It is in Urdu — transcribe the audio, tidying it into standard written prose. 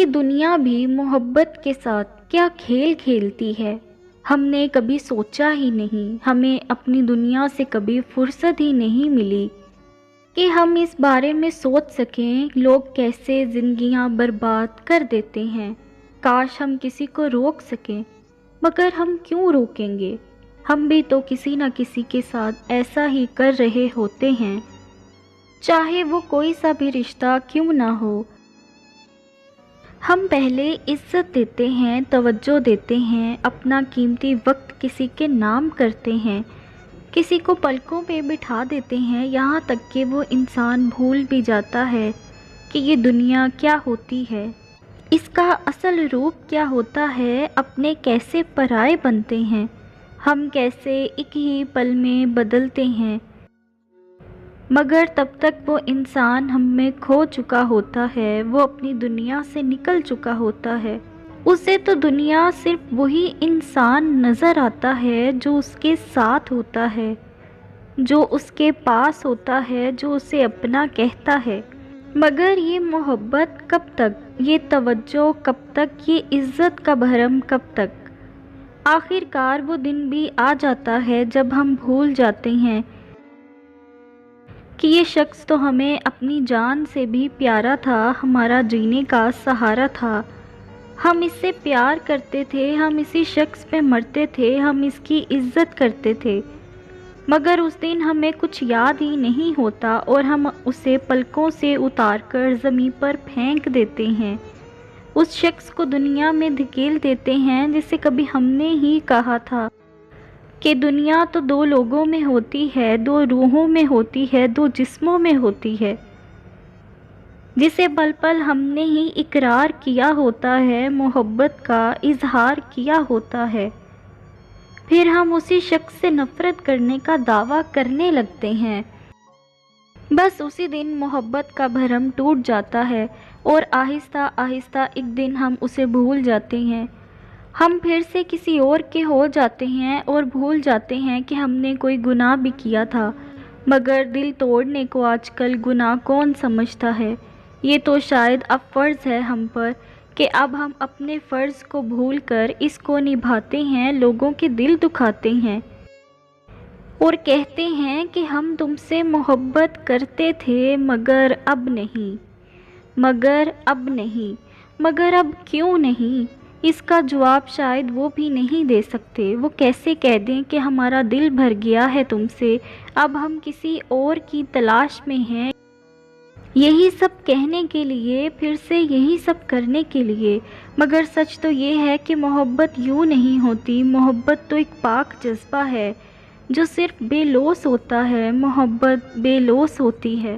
یہ دنیا بھی محبت کے ساتھ کیا کھیل کھیلتی ہے، ہم نے کبھی سوچا ہی نہیں، ہمیں اپنی دنیا سے کبھی فرصت ہی نہیں ملی کہ ہم اس بارے میں سوچ سکیں لوگ کیسے زندگیاں برباد کر دیتے ہیں۔ کاش ہم کسی کو روک سکیں، مگر ہم کیوں روکیں گے؟ ہم بھی تو کسی نہ کسی کے ساتھ ایسا ہی کر رہے ہوتے ہیں، چاہے وہ کوئی سا بھی رشتہ کیوں نہ ہو۔ ہم پہلے عزت دیتے ہیں، توجہ دیتے ہیں، اپنا قیمتی وقت کسی کے نام کرتے ہیں، کسی کو پلکوں پہ بٹھا دیتے ہیں، یہاں تک کہ وہ انسان بھول بھی جاتا ہے کہ یہ دنیا کیا ہوتی ہے، اس کا اصل روپ کیا ہوتا ہے، اپنے کیسے پرائے بنتے ہیں، ہم کیسے ایک ہی پل میں بدلتے ہیں، مگر تب تک وہ انسان ہم میں کھو چکا ہوتا ہے، وہ اپنی دنیا سے نکل چکا ہوتا ہے۔ اسے تو دنیا صرف وہی انسان نظر آتا ہے جو اس کے ساتھ ہوتا ہے، جو اس کے پاس ہوتا ہے، جو اسے اپنا کہتا ہے۔ مگر یہ محبت کب تک، یہ توجہ کب تک، یہ عزت کا بھرم کب تک؟ آخر کار وہ دن بھی آ جاتا ہے جب ہم بھول جاتے ہیں کہ یہ شخص تو ہمیں اپنی جان سے بھی پیارا تھا، ہمارا جینے کا سہارا تھا، ہم اس سے پیار کرتے تھے، ہم اسی شخص پہ مرتے تھے، ہم اس کی عزت کرتے تھے، مگر اس دن ہمیں کچھ یاد ہی نہیں ہوتا اور ہم اسے پلکوں سے اتار کر زمین پر پھینک دیتے ہیں، اس شخص کو دنیا میں دھکیل دیتے ہیں جسے کبھی ہم نے ہی کہا تھا کہ دنیا تو دو لوگوں میں ہوتی ہے، دو روحوں میں ہوتی ہے، دو جسموں میں ہوتی ہے، جسے پل پل ہم نے ہی اقرار کیا ہوتا ہے، محبت کا اظہار کیا ہوتا ہے، پھر ہم اسی شخص سے نفرت کرنے کا دعویٰ کرنے لگتے ہیں۔ بس اسی دن محبت کا بھرم ٹوٹ جاتا ہے اور آہستہ آہستہ ایک دن ہم اسے بھول جاتے ہیں، ہم پھر سے کسی اور کے ہو جاتے ہیں اور بھول جاتے ہیں کہ ہم نے کوئی گناہ بھی کیا تھا، مگر دل توڑنے کو آج کل گناہ کون سمجھتا ہے؟ یہ تو شاید اب فرض ہے ہم پر کہ اب ہم اپنے فرض کو بھول کر اس کو نبھاتے ہیں، لوگوں کے دل دکھاتے ہیں اور کہتے ہیں کہ ہم تم سے محبت کرتے تھے مگر اب نہیں، مگر اب نہیں، مگر اب کیوں نہیں؟ اس کا جواب شاید وہ بھی نہیں دے سکتے، وہ کیسے کہہ دیں کہ ہمارا دل بھر گیا ہے تم سے، اب ہم کسی اور کی تلاش میں ہیں، یہی سب کہنے کے لیے، پھر سے یہی سب کرنے کے لیے، مگر سچ تو یہ ہے کہ محبت یوں نہیں ہوتی، محبت تو ایک پاک جذبہ ہے جو صرف بے لوث ہوتا ہے، محبت بے لوث ہوتی ہے۔